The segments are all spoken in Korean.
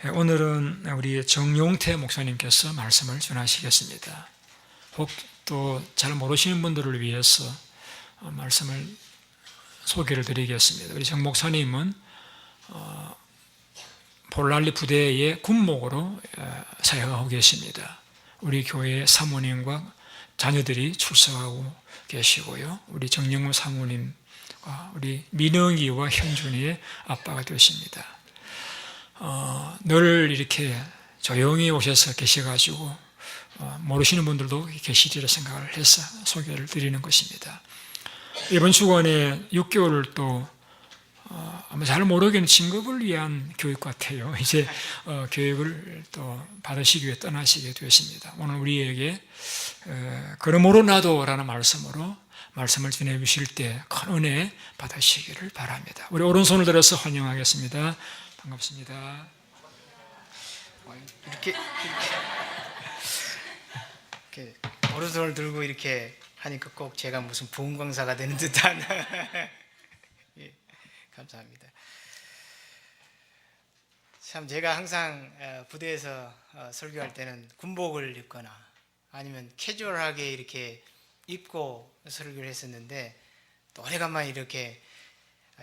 오늘은 우리 정용태 목사님께서 말씀을 전하시겠습니다. 혹 또 잘 모르시는 분들을 위해서 말씀을 소개를 드리겠습니다. 우리 정 목사님은 볼날리 부대의 군목으로 사역하고 계십니다. 우리 교회 사모님과 자녀들이 출석하고 계시고요. 우리 정영무 사모님과 우리 민영이와 현준이의 아빠가 되십니다. 늘 이렇게 조용히 오셔서 계셔가지고 모르시는 분들도 계시리라 생각을 해서 소개를 드리는 것입니다. 이번 주간에 6개월을 또 아마 잘 모르겠는 진급을 위한 교육 같아요. 이제 교육을 또 받으시기 위해 떠나시게 되었습니다. 오늘 우리에게 그러므로 나도라는 말씀으로 말씀을 전해 주실 때 큰 은혜 받으시기를 바랍니다. 우리 오른손을 들어서 환영하겠습니다. 반갑습니다. 이렇게 오른손을 들고 이렇게 하니까 꼭 제가 무슨 부흥 강사가 되는 듯한 예, 감사합니다. 참 제가 항상 부대에서 설교할 때는 군복을 입거나 아니면 캐주얼하게 이렇게 입고 설교를 했었는데 또 오래간만에 이렇게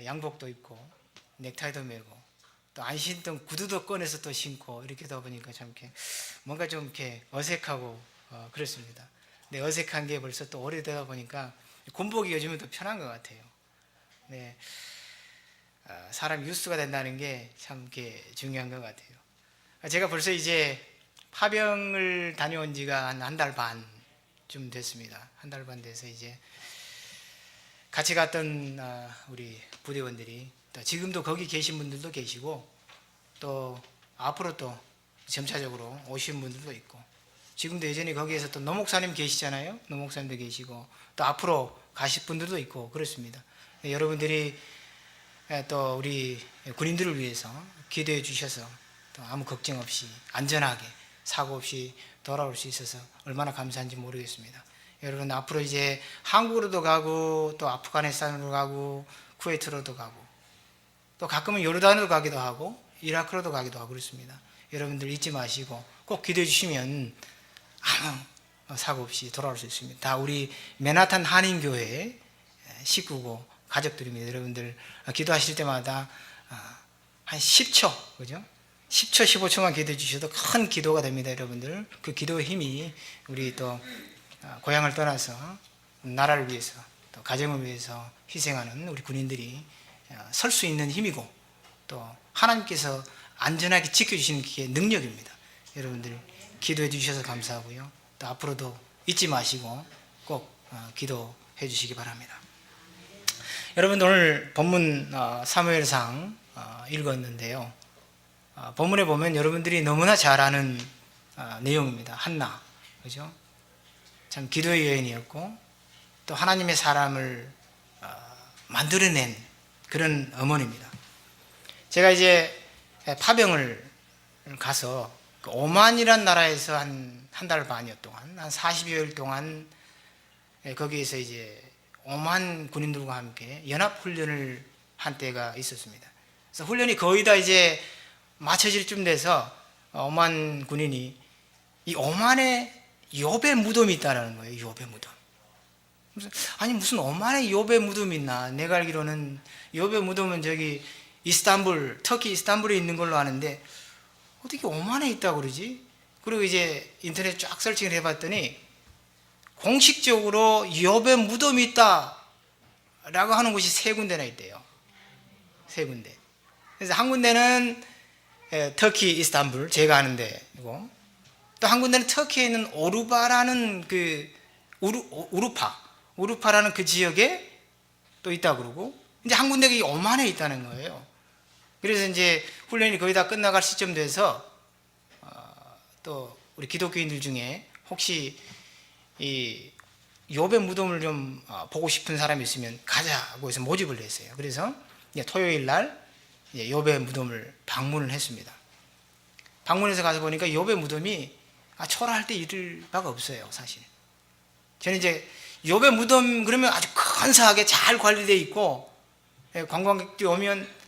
양복도 입고 넥타이도 메고 또 안 신던 구두도 꺼내서 또 신고 이렇게 하다 보니까 참 이렇게 뭔가 좀 이렇게 어색하고 그렇습니다. 근데 어색한 게 벌써 또 오래되다 보니까 군복이 요즘은 더 편한 것 같아요. 네, 사람이 유스가 된다는 게 참 이렇게 중요한 것 같아요. 제가 벌써 이제 파병을 다녀온 지가 한 달 반쯤 됐습니다. 한 달 반 돼서 이제 같이 갔던 우리 부대원들이 또 지금도 거기 계신 분들도 계시고 또 앞으로 또 점차적으로 오신 분들도 있고 지금도 예전에 거기에서 또 노목사님 계시잖아요. 노목사님도 계시고 또 앞으로 가실 분들도 있고 그렇습니다. 여러분들이 또 우리 군인들을 위해서 기도해 주셔서 또 아무 걱정 없이 안전하게 사고 없이 돌아올 수 있어서 얼마나 감사한지 모르겠습니다. 여러분 앞으로 이제 한국으로도 가고 또 아프가니스탄으로 가고 쿠웨이트로도 가고 또 가끔은 요르단으로 가기도 하고 이라크로도 가기도 하고 그렇습니다. 여러분들 잊지 마시고 꼭 기도해 주시면 아무 사고 없이 돌아올 수 있습니다. 다 우리 맨하탄 한인교회 식구고 가족들입니다. 여러분들 기도하실 때마다 한 10초 그죠? 10초 15초만 기도해 주셔도 큰 기도가 됩니다. 여러분들 그 기도의 힘이 우리 또 고향을 떠나서 나라를 위해서 또 가정을 위해서 희생하는 우리 군인들이 설 수 있는 힘이고 또 하나님께서 안전하게 지켜주시는 게 능력입니다. 여러분들 기도해 주셔서 감사하고요. 또 앞으로도 잊지 마시고 꼭 기도해 주시기 바랍니다. 여러분들 오늘 본문 사무엘상 읽었는데요. 본문에 보면 여러분들이 너무나 잘 아는 내용입니다. 한나, 그죠? 참 기도의 여인이었고 또 하나님의 사람을 만들어낸 그런 어머니입니다. 제가 이제 파병을 가서 그 오만이란 나라에서 한 달 반여 동안 한 40여일 동안 거기에서 이제 오만 군인들과 함께 연합훈련을 한 때가 있었습니다. 그래서 훈련이 거의 다 이제 마쳐질 쯤 돼서 오만 군인이 이 오만에 욥의 무덤이 있다는 거예요. 욥의 무덤. 아니 무슨 오만에 욥의 무덤이 있나? 내가 알기로는 욥의 무덤은 저기 이스탄불, 터키 이스탄불에 있는 걸로 아는데 어떻게 오만에 있다고 그러지? 그리고 이제 인터넷 쫙 서칭을 해봤더니 공식적으로 욥의 무덤이 있다 라고 하는 곳이 3군데나 있대요. 3군데. 그래서 한 군데는 터키 이스탄불, 제가 아는 데고 또 한 군데는 터키에 있는 오루바라는 그 우루파라는 그 지역에 또 있다고 그러고 이제 한 군데가 오만에 있다는 거예요. 그래서 이제 훈련이 거의 다 끝나갈 시점 돼서 또 우리 기독교인들 중에 혹시 이 욥의 무덤을 좀 보고 싶은 사람이 있으면 가자고 해서 모집을 했어요. 그래서 이제 토요일 날 이제 욥의 무덤을 방문을 했습니다. 방문해서 가서 보니까 욥의 무덤이 초라할 때 이를 바가 없어요, 사실. 저는 이제 욥의 무덤 그러면 아주 근사하게 잘 관리되어 있고 관광객들이 오면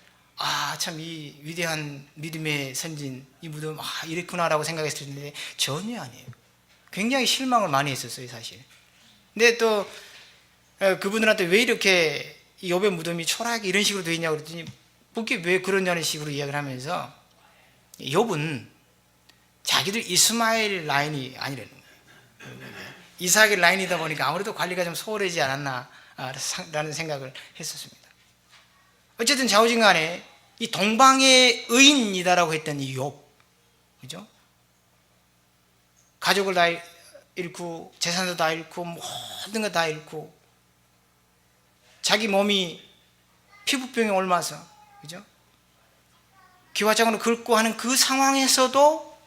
참 이 위대한 믿음의 선진, 이 무덤, 이랬구나라고 생각했을 텐데 전혀 아니에요. 굉장히 실망을 많이 했었어요, 사실. 근데 또 그분들한테 왜 이렇게 이 욥의 무덤이 초라하게 이런 식으로 되어 있냐고 그랬더니 그게 왜 그러냐는 식으로 이야기를 하면서 욥은 자기들 이스마엘 라인이 아니라는 거예요. 이삭의 라인이다 보니까 아무래도 관리가 좀 소홀하지 않았나 라는 생각을 했었습니다. 어쨌든 좌우진간에 이 동방의 의인이다라고 했던 이 욥, 그죠? 가족을 다 잃고 재산도 다 잃고 모든 거 다 잃고 자기 몸이 피부병에 옮아서, 그죠? 기와장으로 긁고 하는 그 상황에서도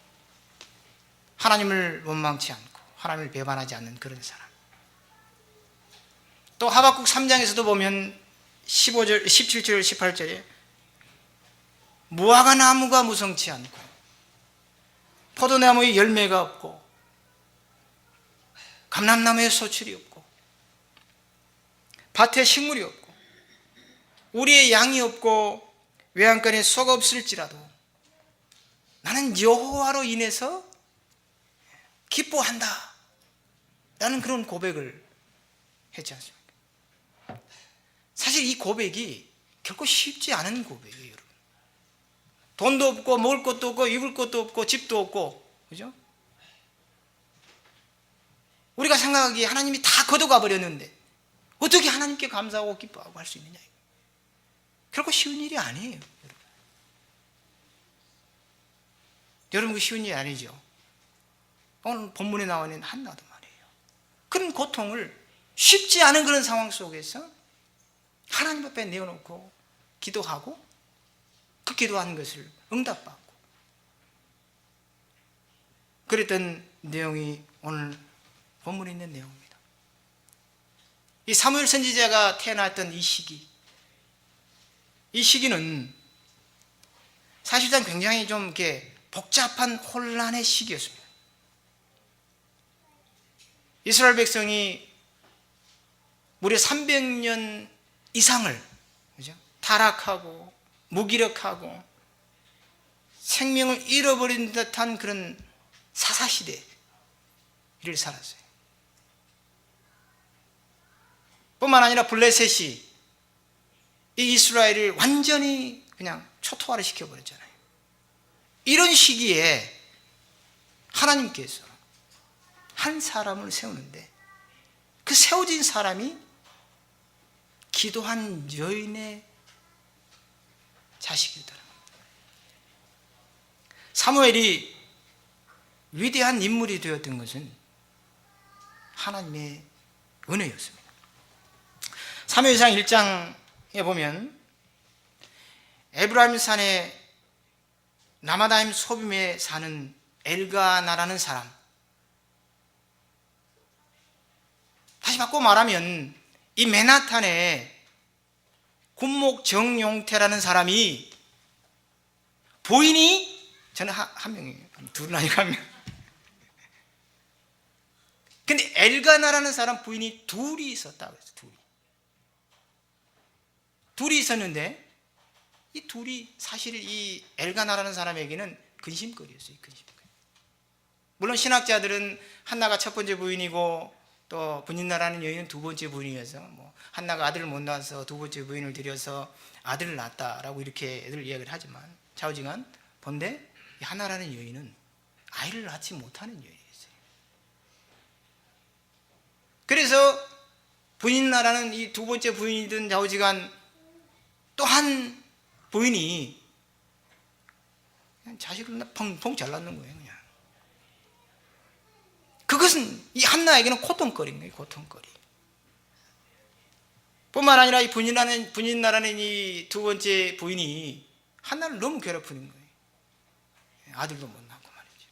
하나님을 원망치 않고 하나님을 배반하지 않는 그런 사람. 또 하박국 3장에서도 보면 15절, 17절, 18절에 무화과 나무가 무성치 않고 포도나무에 열매가 없고 감람나무에 소출이 없고 밭에 식물이 없고 우리의 양이 없고 외양간에 소가 없을지라도 나는 여호와로 인해서 기뻐한다 라는 그런 고백을 했지 않습니까? 사실 이 고백이 결코 쉽지 않은 고백이에요, 여러분. 돈도 없고 먹을 것도 없고 입을 것도 없고 집도 없고, 그죠? 우리가 생각하기에 하나님이 다 걷어가 버렸는데 어떻게 하나님께 감사하고 기뻐하고 할 수 있느냐? 결코 쉬운 일이 아니에요, 여러분. 여러분, 그 쉬운 일이 아니죠. 오늘 본문에 나와 있는 한나도 말이에요. 그런 고통을 쉽지 않은 그런 상황 속에서 하나님 앞에 내어놓고 기도하고 그 기도한 것을 응답받고 그랬던 내용이 오늘 본문에 있는 내용입니다. 이 사무엘 선지자가 태어났던 이 시기는 사실상 굉장히 좀 이렇게 복잡한 혼란의 시기였습니다. 이스라엘 백성이 무려 300년 이상을, 그죠? 타락하고 무기력하고 생명을 잃어버린 듯한 그런 사사시대를 살았어요. 뿐만 아니라 블레셋이 이 이스라엘을 완전히 그냥 초토화를 시켜버렸잖아요. 이런 시기에 하나님께서 한 사람을 세우는데 그 세워진 사람이 기도한 여인의 자식이더라. 사무엘이 위대한 인물이 되었던 것은 하나님의 은혜였습니다. 사무엘상 1장에 보면 에브라임 산의 라마다임 소빔에 사는 엘가나라는 사람, 다시 바꿔 말하면 이 맨하탄의 군목 정용태라는 사람이 부인이, 저는 한 명이에요. 둘은 아니고 한 명. 근데 엘가나라는 사람 부인이 둘이 있었다 그랬어요. 둘이 있었는데 이 둘이 사실 이 엘가나라는 사람에게는 근심거리였어요. 근심거리. 물론 신학자들은 한나가 첫 번째 부인이고 또 분인나라는 여인은 두 번째 부인이어서 한나가 아들을 못 낳아서 두 번째 부인을 들여서 아들을 낳았다라고 이렇게 애들 이야기를 하지만 좌우지간 본데 이 한나라는 여인은 아이를 낳지 못하는 여인이었어요. 그래서 분인나라는 이 두 번째 부인이든 좌우지간 또 한 부인이 그냥 자식을 펑펑 잘났는 거예요. 그냥. 그것은 이 한나에게는 고통거리인 거예요. 고통거리. 뿐만 아니라 이 분인나라는 이 두 번째 부인이 한나를 너무 괴롭히는 거예요. 아들도 못 낳고 말이죠.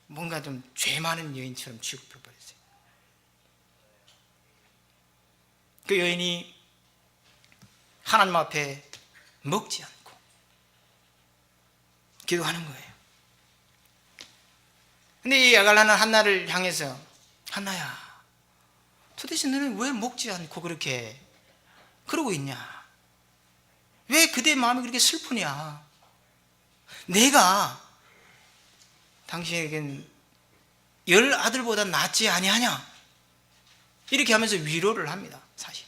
뭔가 좀 죄 많은 여인처럼 취급해버렸어요. 그 여인이 하나님 앞에 먹지 않고 기도하는 거예요. 근데 이 야갈라는 한나를 향해서 한나야, 도대체 너는 왜 먹지 않고 그렇게 그러고 있냐? 왜 그대의 마음이 그렇게 슬프냐? 내가 당신에겐 10 아들보다 낫지 아니하냐? 이렇게 하면서 위로를 합니다, 사실.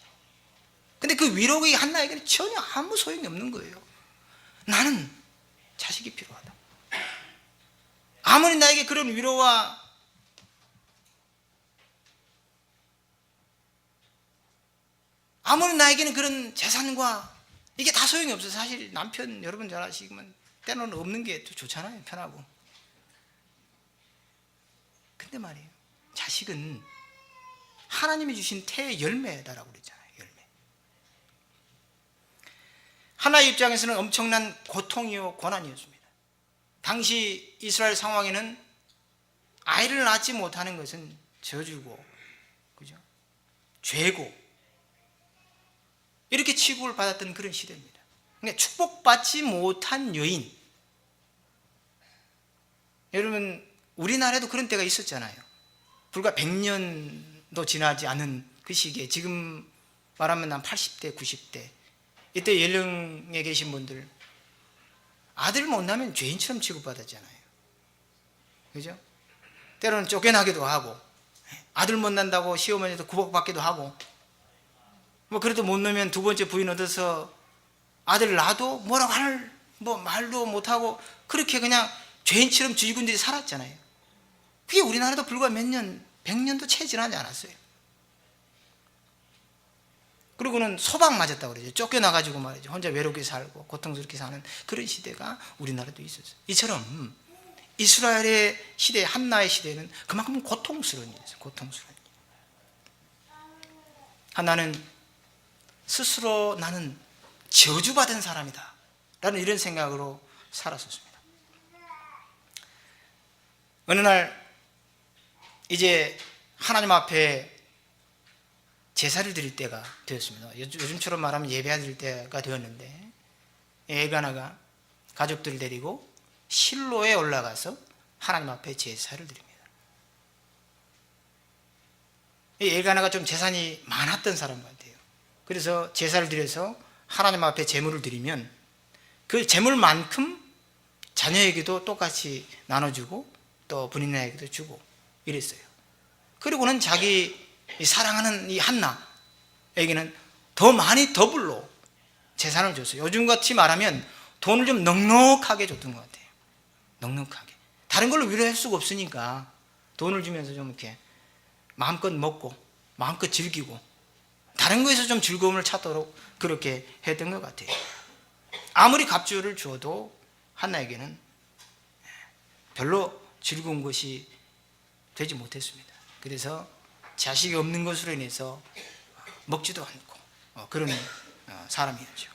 근데 그 위로가 한나에게는 전혀 아무 소용이 없는 거예요. 나는 자식이 필요하다. 아무리 나에게 그런 위로와 아무리 나에게는 그런 재산과 이게 다 소용이 없어요. 사실 남편 여러분 잘 아시지만 때로는 없는 게 좋잖아요. 편하고. 근데 말이에요, 자식은 하나님이 주신 태의 열매다라고 그랬잖아요. 열매. 하나의 입장에서는 엄청난 고통이요 고난이었습니다. 당시 이스라엘 상황에는 아이를 낳지 못하는 것은 저주고, 그죠? 죄고, 이렇게 취급을 받았던 그런 시대입니다. 그러니까 축복받지 못한 여인. 여러분, 우리나라에도 그런 때가 있었잖아요. 불과 100년도 지나지 않은 그 시기에, 지금 말하면 난 80대, 90대, 이때 연령에 계신 분들, 아들 못 낳으면 죄인처럼 취급받았잖아요. 그죠? 때로는 쫓겨나기도 하고, 아들 못 낳는다고 시어머니도 구박받기도 하고, 뭐 그래도 못 넣으면 두 번째 부인 얻어서 아들 낳아도 뭐라고 말도 못하고 그렇게 그냥 죄인처럼 주지군들이 살았잖아요. 그게 우리나라도 불과 몇 년, 100년도 채 지나지 않았어요. 그리고는 소방 맞았다고 그러죠. 쫓겨나가지고 말이죠. 혼자 외롭게 살고 고통스럽게 사는 그런 시대가 우리나라도 있었어요. 이처럼 이스라엘의 시대, 한나의 시대는 그만큼 고통스러운 일이었어요. 고통스러운 일. 한나는 스스로 나는 저주받은 사람이다 라는 이런 생각으로 살았었습니다. 어느 날 이제 하나님 앞에 제사를 드릴 때가 되었습니다. 요즘처럼 말하면 예배 드릴 때가 되었는데, 엘가나가 가족들을 데리고 실로에 올라가서 하나님 앞에 제사를 드립니다. 이 엘가나가 좀 재산이 많았던 사람 같아요. 그래서 제사를 드려서 하나님 앞에 제물을 드리면 그 제물만큼 자녀에게도 똑같이 나눠주고 또 부인에게도 주고 이랬어요. 그리고는 자기 사랑하는 이 한나에게는 더 많이 더블로 재산을 줬어요. 요즘같이 말하면 돈을 좀 넉넉하게 줬던 것 같아요. 넉넉하게. 다른 걸로 위로할 수가 없으니까 돈을 주면서 좀 이렇게 마음껏 먹고 마음껏 즐기고 다른 거에서 좀 즐거움을 찾도록 그렇게 했던 것 같아요. 아무리 갑주를 줘도 한나에게는 별로 즐거운 것이 되지 못했습니다. 그래서 자식이 없는 것으로 인해서 먹지도 않고 그런 사람이었죠.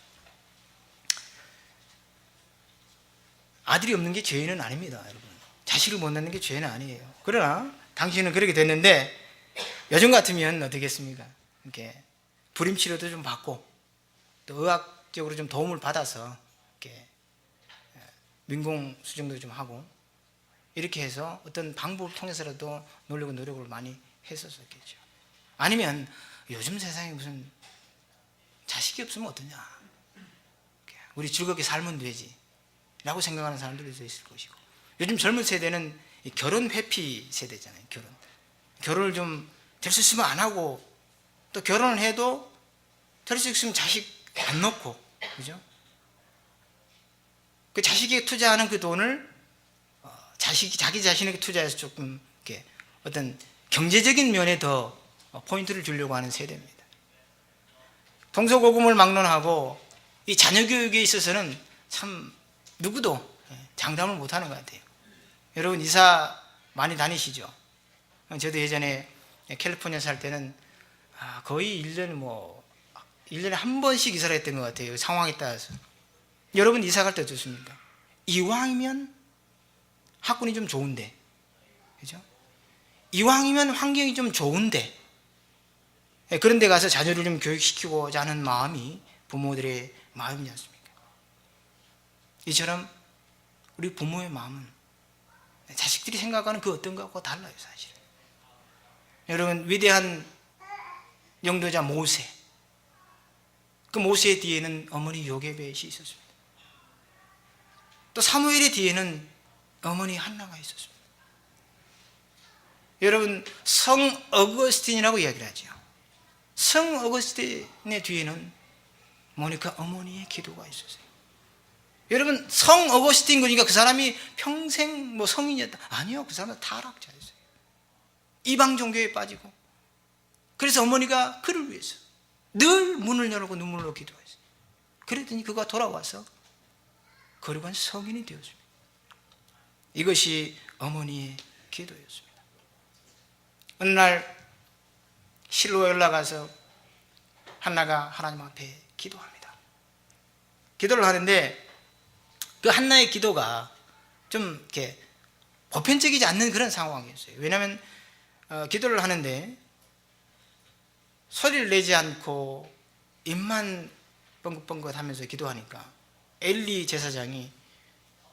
아들이 없는 게 죄는 아닙니다, 여러분. 자식을 못 낳는 게 죄는 아니에요. 그러나 당신은 그렇게 됐는데, 요즘 같으면 어떻겠습니까? 이렇게 불임치료도 좀 받고 또 의학적으로 좀 도움을 받아서 이렇게 민공수정도 좀 하고 이렇게 해서 어떤 방법을 통해서라도 노력을 많이 했었겠죠. 아니면 요즘 세상에 무슨 자식이 없으면 어떠냐, 우리 즐겁게 살면 되지 라고 생각하는 사람들도 있을 것이고, 요즘 젊은 세대는 결혼 회피 세대잖아요. 결혼을 좀 될 수 있으면 안 하고, 또 결혼을 해도 될 수 있으면 자식 안 놓고, 그죠? 그 자식에게 투자하는 그 돈을 자기 자신에게 투자해서 조금 이렇게 어떤 경제적인 면에 더 포인트를 주려고 하는 세대입니다. 동서고금을 막론하고 이 자녀 교육에 있어서는 참 누구도 장담을 못하는 것 같아요. 여러분 이사 많이 다니시죠? 저도 예전에 캘리포니아 살 때는 거의 1년에 한 번씩 이사를 했던 것 같아요. 상황에 따라서. 여러분 이사 갈 때 어떻습니까? 이왕이면 학군이 좀 좋은데, 그죠? 이왕이면 환경이 좀 좋은데, 그런 데 가서 자녀를 좀 교육시키고자 하는 마음이 부모들의 마음이지 않습니까? 이처럼 우리 부모의 마음은 자식들이 생각하는 그 어떤 것하고 달라요, 사실은. 여러분, 위대한 영도자 모세, 그 모세의 뒤에는 어머니 요게벳이 있었습니다. 또 사무엘의 뒤에는 어머니 한나가 있었습니다. 여러분, 성 어거스틴이라고 이야기를 하죠. 성 어거스틴의 뒤에는 모니카 어머니의 기도가 있었어요. 여러분, 성 어거스틴 그러니까 그 사람이 평생 뭐 성인이었다. 아니요, 그 사람은 타락자였어요. 이방 종교에 빠지고. 그래서 어머니가 그를 위해서 늘 문을 열고 눈물로 기도했어요. 그랬더니 그가 돌아와서 거룩한 성인이 되었습니다. 이것이 어머니의 기도였습니다. 어느 날 실로에 올라가서 한나가 하나님 앞에 기도합니다. 기도를 하는데 그 한나의 기도가 좀 이렇게 보편적이지 않는 그런 상황이었어요. 왜냐하면 기도를 하는데 소리를 내지 않고 입만 뻥긋뻥긋 하면서 기도하니까 엘리 제사장이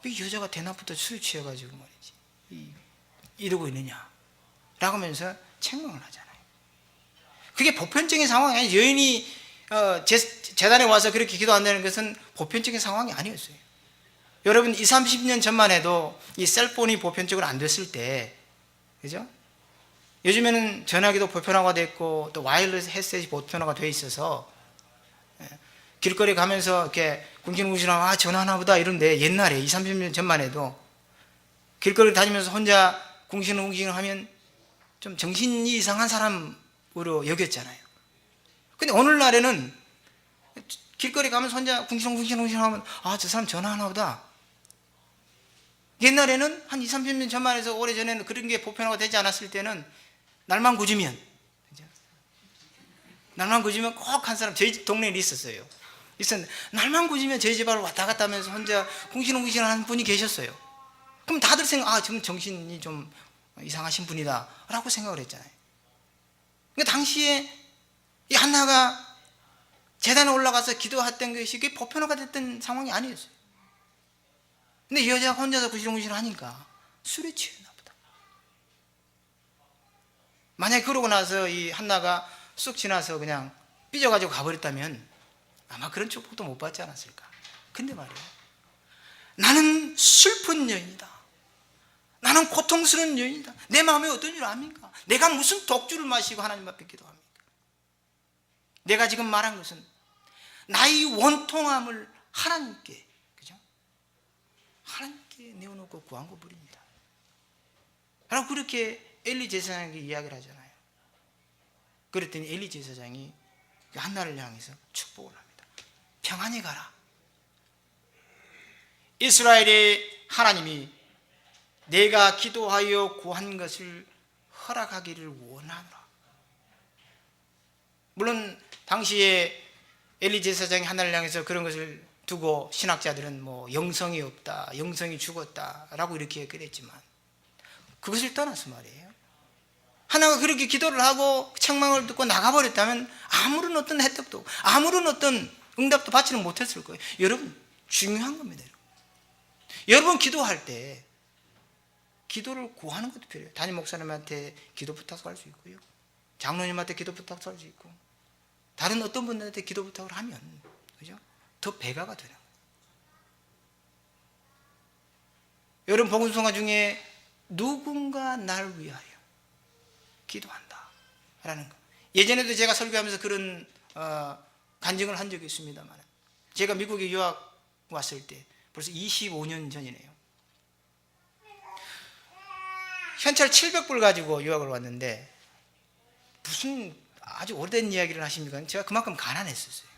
이 여자가 대낮부터 술 취해가지고 말이지 이러고 있느냐 라고 하면서 책망을 하잖아요. 그게 보편적인 상황이 아니에요. 여인이 재단에 와서 그렇게 기도한다는 것은 보편적인 상황이 아니었어요. 여러분, 20, 30년 전만 해도 이 셀폰이 보편적으로 안 됐을 때, 그죠? 요즘에는 전화기도 보편화가 됐고 또 와이어리스 헤드셋이 보편화가 돼 있어서 길거리 가면서 이렇게 궁시렁궁시렁 전화하나 보다 이런데, 옛날에 20, 30년 전만 해도 길거리 다니면서 혼자 궁시렁궁시렁 하면 좀 정신이 이상한 사람으로 여겼잖아요. 근데 오늘날에는 길거리 가면서 혼자 궁시렁궁시렁 하면 저 사람 전화하나 보다. 옛날에는 한 20, 30년 전만 해서 오래전에는 그런 게 보편화가 되지 않았을 때는 날만 굳으면, 그죠? 날만 굳으면 꼭 한 사람, 저희 동네에 있었어요. 날만 굳으면 저희 집 앞을 왔다 갔다 하면서 혼자 궁시렁궁시렁 하는 분이 계셨어요. 그럼 다들 지금 정신이 좀 이상하신 분이다 라고 생각을 했잖아요. 그러니까 당시에 이 한나가 제단에 올라가서 기도했던 것이 그게 보편화가 됐던 상황이 아니었어요. 근데 이 여자가 혼자서 구시렁구시렁 하니까 술에 취했나 보다. 만약에 그러고 나서 이 한나가 쑥 지나서 그냥 삐져가지고 가버렸다면 아마 그런 축복도 못 받지 않았을까. 근데 말이에요, 나는 슬픈 여인이다, 나는 고통스러운 여인이다, 내 마음이 어떤 줄 압니까? 내가 무슨 독주를 마시고 하나님 앞에 기도합니까? 내가 지금 말한 것은 나의 원통함을 하나님께, 그죠? 하나님께 내어놓고 구한 것뿐입니다. 라고 그렇게 엘리 제사장에게 이야기를 하잖아요. 그랬더니 엘리 제사장이 한나를 향해서 축복을 합니다. 평안히 가라. 이스라엘의 하나님이 내가 기도하여 구한 것을 허락하기를 원하노라. 물론 당시에 엘리 제사장이 한나를 향해서 그런 것을 두고 신학자들은 뭐 영성이 없다, 영성이 죽었다라고 이렇게 그랬지만, 그것을 떠나서 말이에요, 하나가 그렇게 기도를 하고 책망을 듣고 나가버렸다면 아무런 어떤 혜택도, 아무런 어떤 응답도 받지는 못했을 거예요. 여러분, 중요한 겁니다. 여러분 기도할 때 기도를 구하는 것도 필요해요. 담임 목사님한테 기도 부탁할 수 있고요, 장로님한테 기도 부탁할 수 있고, 다른 어떤 분들한테 기도 부탁을 하면, 그죠? 더 배가가 되는 거예요. 여러분, 복음성가 중에 누군가 날 위하여 기도한다 라는 거, 예전에도 제가 설교하면서 그런 간증을 한 적이 있습니다만, 제가 미국에 유학 왔을 때 벌써 25년 전이네요. 현찰 700불 가지고 유학을 왔는데, 무슨 아주 오래된 이야기를 하십니까? 제가 그만큼 가난했었어요.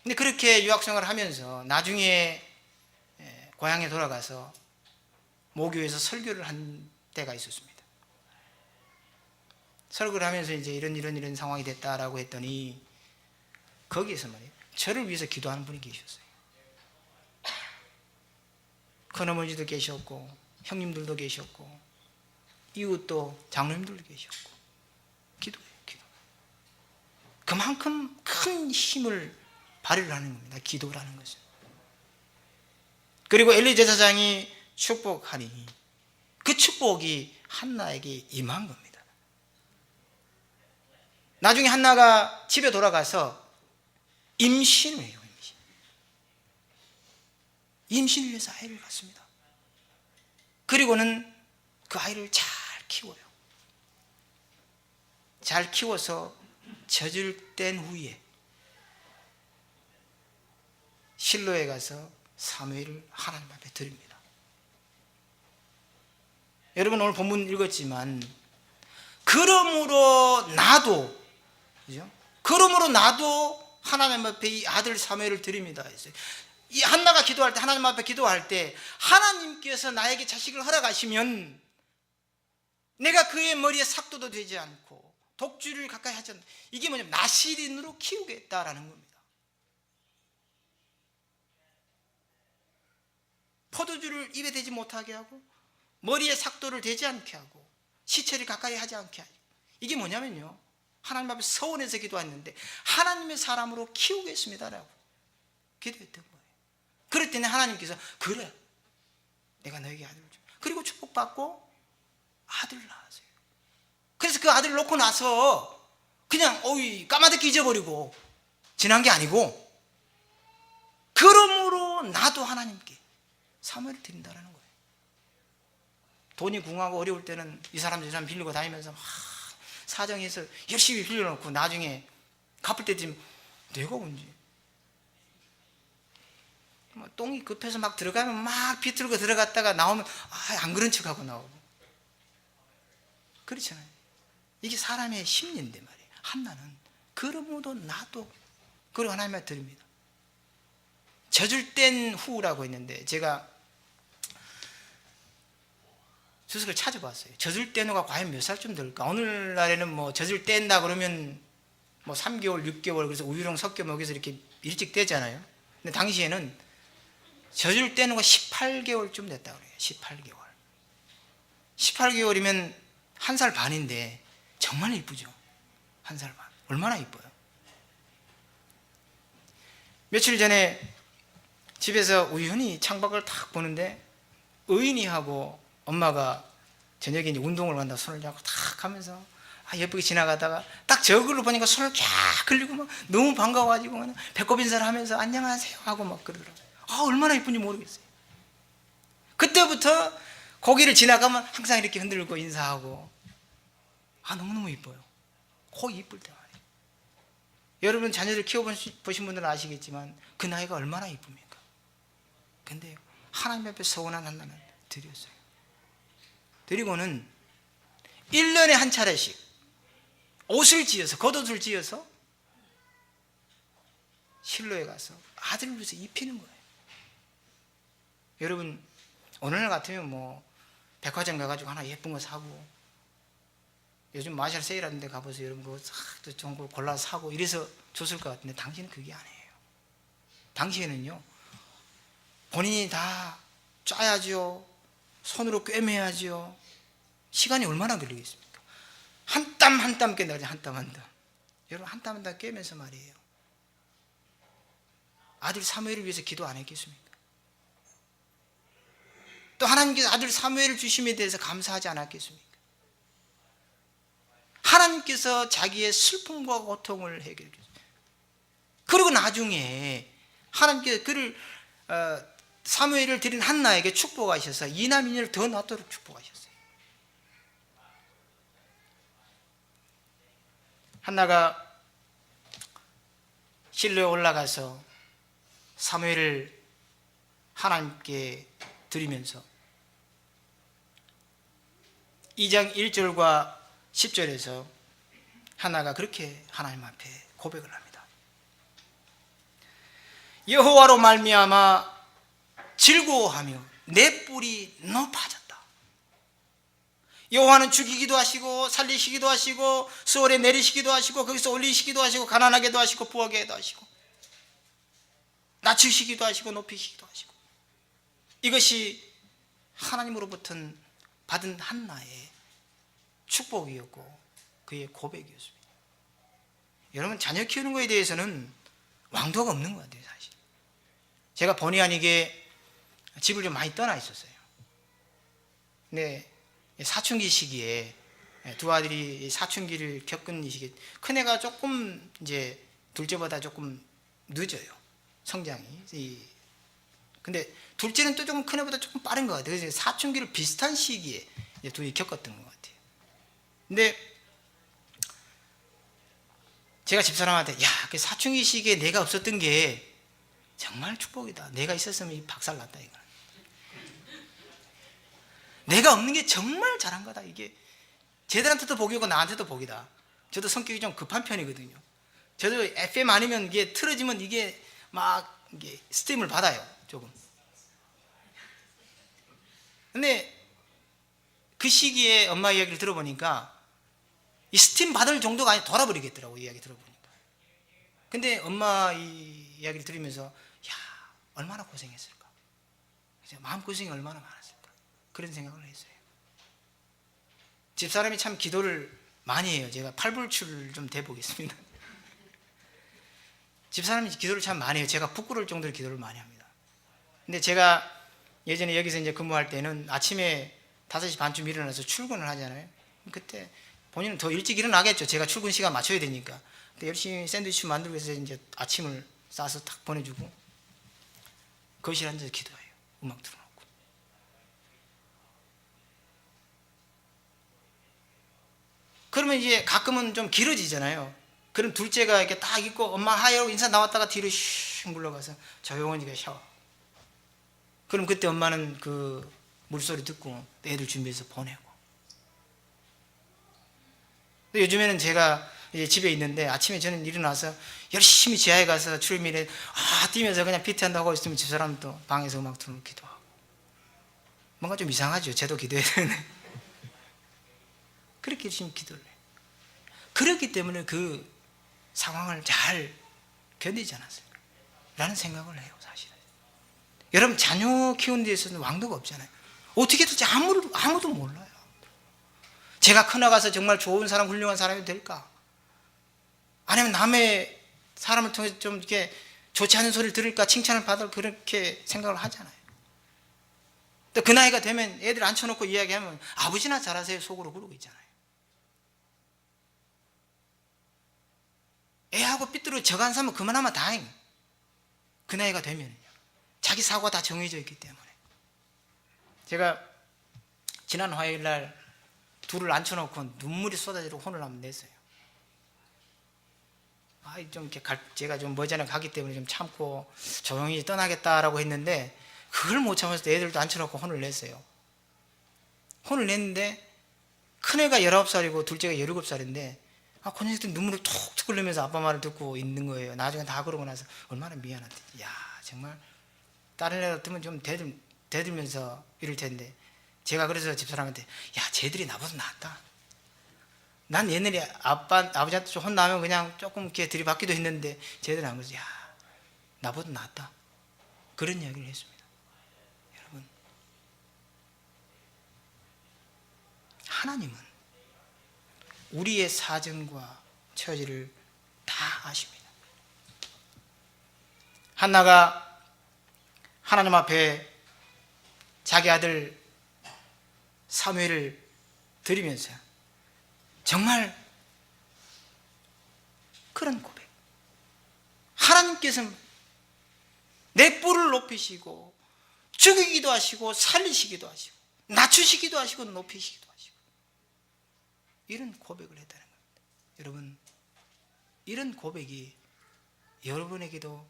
근데 그렇게 유학 생활을 하면서 나중에 고향에 돌아가서 모교에서 설교를 한 때가 있었습니다. 설교를 하면서 이제 이런 상황이 됐다라고 했더니, 거기에서 말이에요, 저를 위해서 기도하는 분이 계셨어요. 큰어머니도 계셨고, 형님들도 계셨고, 이웃도 장로님들도 계셨고, 기도해요, 기도. 그만큼 큰 힘을 발휘를 하는 겁니다, 기도라는 것은. 그리고 엘리 제사장이 축복하니 그 축복이 한나에게 임한 겁니다. 나중에 한나가 집에 돌아가서 임신을 해요. 임신을 위해서 아이를 갖습니다. 그리고는 그 아이를 잘 키워요. 잘 키워서 젖을 뗀 후에 실로에 가서 사무엘을 하나님 앞에 드립니다. 여러분 오늘 본문 읽었지만 그러므로 나도, 그죠? 그러므로 나도 하나님 앞에 이 아들 사무엘을 드립니다. 이 한나가 기도할 때, 하나님 앞에 기도할 때 하나님께서 나에게 자식을 허락하시면 내가 그의 머리에 삭도도 되지 않고 독주를 가까이 하지 않는다. 이게 뭐냐면 나시린으로 키우겠다라는 겁니다. 포도주를 입에 대지 못하게 하고 머리에 삭도를 대지 않게 하고 시체를 가까이 하지 않게 하고, 이게 뭐냐면요, 하나님 앞에 서원해서 기도했는데 하나님의 사람으로 키우겠습니다라고 기도했던 거예요. 그럴 때는 하나님께서 그래, 내가 너에게 아들을 줘. 그리고 축복받고 아들을 낳았어요. 그래서 그 아들을 놓고 나서 그냥 까마득히 잊어버리고 지난 게 아니고, 그러므로 나도 하나님께 사무엘을 드린다라는 거예요. 돈이 궁하고 어려울 때는 이 사람 저 사람 빌리고 다니면서 막 사정해서 열심히 빌려놓고 나중에 갚을 때쯤 내가 언제 똥이 급해서 막 들어가면 막 비틀고 들어갔다가 나오면 안 그런 척하고 나오고, 그렇잖아요. 이게 사람의 심리인데 말이에요. 한나는 그러므로 나도, 그리고 하나님께 드립니다. 젖을 뗀 후라고 했는데 제가 주석을 찾아봤어요. 젖을 뗀 후가 과연 몇 살쯤 될까? 오늘날에는 뭐 젖을 뗀다 그러면 뭐 3개월, 6개월, 그래서 우유랑 섞여 먹여서 이렇게 일찍 떼잖아요. 근데 당시에는 젖을 뗀 후가 18개월쯤 됐다 그래요. 18개월. 18개월이면 1살 반인데 정말 이쁘죠. 1살 반. 얼마나 이뻐요. 며칠 전에 집에서 우연히 창밖을 탁 보는데 의인이하고 엄마가 저녁에 이제 운동을 간다 손을 잡고 탁 하면서 예쁘게 지나가다가 딱 저걸로 보니까 손을 쫙 걸리고 막 너무 반가워가지고 막 배꼽 인사를 하면서 안녕하세요 하고 막 그러더라고요. 얼마나 이쁜지 모르겠어요. 그때부터 거기를 지나가면 항상 이렇게 흔들고 인사하고 너무너무 이뻐요. 거의 이쁠 때 말이에요. 여러분 자녀들 키워보신 분들은 아시겠지만 그 나이가 얼마나 이쁩니까? 근데 하나님 앞에 서운한 한나는 드렸어요. 드리고는 1년에 한 차례씩 옷을 지어서, 겉옷을 지어서 실로에 가서 아들을 위해서 입히는 거예요. 여러분 오늘날 같으면 뭐 백화점 가가지고 하나 예쁜 거 사고, 요즘 마샬 세일하는 데 가보세요. 여러분 그거 또 좋은 거 골라서 사고 이래서 줬을 것 같은데 당신은 그게 아니에요. 당시에는요, 본인이 다 짜야죠. 손으로 꿰매야죠. 시간이 얼마나 걸리겠습니까? 한 땀 한 땀 꿰내야죠. 한 땀 한 땀. 여러분 한 땀 한 땀 꿰면서 말이에요. 아들 사무엘을 위해서 기도 안 했겠습니까? 또 하나님께서 아들 사무엘을 주심에 대해서 감사하지 않았겠습니까? 하나님께서 자기의 슬픔과 고통을 해결해 주셨어요. 그리고 나중에 하나님께서 그를 사무엘을 드린 한나에게 축복하셔서 이남 이녀를 더 낳도록 축복하셨어요. 한나가 실로에 올라가서 사무엘을 하나님께 드리면서 2장 1절과 10절에서 한나가 그렇게 하나님 앞에 고백을 합니다. 여호와로 말미암아 즐거워하며 내 뿔이 높아졌다. 여호와는 죽이기도 하시고 살리시기도 하시고 수월에 내리시기도 하시고 거기서 올리시기도 하시고 가난하게도 하시고 부하게도 하시고 낮추시기도 하시고 높이시기도 하시고, 이것이 하나님으로부터 받은 한나의 축복이었고 그의 고백이었습니다. 여러분 자녀 키우는 것에 대해서는 왕도가 없는 것 같아요. 사실 제가 본의 아니게 집을 좀 많이 떠나 있었어요. 근데 사춘기 시기에 두 아들이 사춘기를 겪은 이 시기에 큰애가 조금 이제 둘째보다 조금 늦어요. 성장이. 근데 둘째는 또 조금 큰 애보다 조금 빠른 것 같아요. 그래서 사춘기를 비슷한 시기에 이제 둘이 겪었던 것 같아요. 근데 제가 집사람한테 야, 그 사춘기 시기에 내가 없었던 게 정말 축복이다. 내가 있었으면 이 박살 났다 이거. 내가 없는 게 정말 잘한 거다. 이게 쟤들한테도 복이고 나한테도 복이다. 저도 성격이 좀 급한 편이거든요. 저도 FM 아니면 이게 틀어지면 이게 막 이게 스팀을 받아요. 조금. 근데 그 시기에 엄마 이야기를 들어보니까 이 스팀 받을 정도가 아니 돌아버리겠더라고, 이야기 들어보니까. 근데 엄마 이 이야기를 들으면서 야, 얼마나 고생했을까. 마음고생이 얼마나 많았을까. 그런 생각을 했어요. 집사람이 참 기도를 많이 해요. 제가 팔불출을 좀 대보겠습니다. 집사람이 기도를 참 많이 해요. 제가 부끄러울 정도로 기도를 많이 합니다. 근데 제가 예전에 여기서 이제 근무할 때는 아침에 5시 반쯤 일어나서 출근을 하잖아요. 그때 본인은 더 일찍 일어나겠죠. 제가 출근 시간 맞춰야 되니까. 근데 열심히 샌드위치 만들고 해서 이제 아침을 싸서 탁 보내주고 거실에 앉아서 기도해요. 음악 틀어놓고. 그러면 이제 가끔은 좀 길어지잖아요. 그럼 둘째가 이렇게 딱 있고 엄마 하이라고 인사 나왔다가 뒤로 슉 물러가서 조용히 샤워. 그럼 그때 엄마는 그 물소리 듣고 애들 준비해서 보내고. 요즘에는 제가 이제 집에 있는데 아침에 저는 일어나서 열심히 지하에 가서 출입밀에 뛰면서 그냥 피트한다고 하고 있으면 집사람은 또 방에서 음악 틀어놓고 기도하고. 뭔가 좀 이상하죠. 쟤도 기도해야 되는데. 그렇게 열심히 기도를 해요. 그렇기 때문에 그 상황을 잘 견디지 않았을까 라는 생각을 해요. 사실은 여러분, 자녀 키우는 데 있어서는 왕도가 없잖아요. 어떻게 될지 아무도 몰라요. 제가 커나가서 정말 좋은 사람, 훌륭한 사람이 될까? 아니면 남의 사람을 통해서 좀 이렇게 좋지 않은 소리를 들을까, 칭찬을 받을, 그렇게 생각을 하잖아요. 또 그 나이가 되면 애들 앉혀놓고 이야기하면 아버지나 잘하세요 속으로 그러고 있잖아요. 애하고 삐뚤어 저간 사면 그만하면 다행. 그 나이가 되면요. 자기 사고가 다 정해져 있기 때문에. 제가 지난 화요일 날 둘을 앉혀놓고 눈물이 쏟아지고 혼을 한번 냈어요. 좀 이렇게 제가 좀 머지않아 가기 때문에 좀 참고 조용히 떠나겠다라고 했는데 그걸 못 참아서 애들도 앉혀놓고 혼을 냈어요. 혼을 냈는데 큰애가 19살이고 둘째가 17살인데 그 녀석들 눈물을 툭툭 흘리면서 아빠 말을 듣고 있는 거예요. 나중에 다 그러고 나서 얼마나 미안한데. 야, 정말 다른 애 같으면 좀 대들면서 이럴 텐데 제가 그래서 집사람한테 야, 쟤들이 나보다 낫다. 난 옛날에 아버지한테 좀 혼나면 그냥 조금 이렇게 들이받기도 했는데 쟤들은 안 그래서 야, 나보다 낫다. 그런 이야기를 했습니다. 여러분, 하나님은 우리의 사정과 처지를 다 아십니다. 한나가 하나님 앞에 자기 아들 사무엘을 드리면서 정말 그런 고백. 하나님께서 내 뿔을 높이시고 죽이기도 하시고 살리시기도 하시고 낮추시기도 하시고 높이시기도 하시고 이런 고백을 했다는 겁니다. 여러분, 이런 고백이 여러분에게도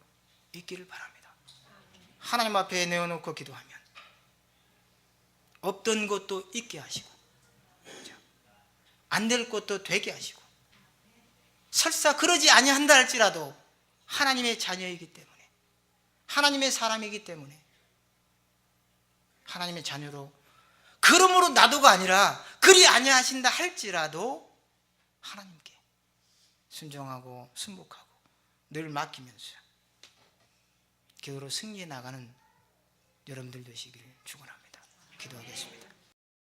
있기를 바랍니다. 하나님 앞에 내어놓고 기도하면 없던 것도 있게 하시고 안 될 것도 되게 하시고 설사 그러지 아니한다 할지라도 하나님의 자녀이기 때문에 하나님의 사람이기 때문에 하나님의 자녀로 그러므로 나도가 아니라 그리 아니하신다 할지라도 하나님께 순종하고 순복하고 늘 맡기면서 기도로 승리해 나가는 여러분들 되시기를 축원합니다. 기도하겠습니다.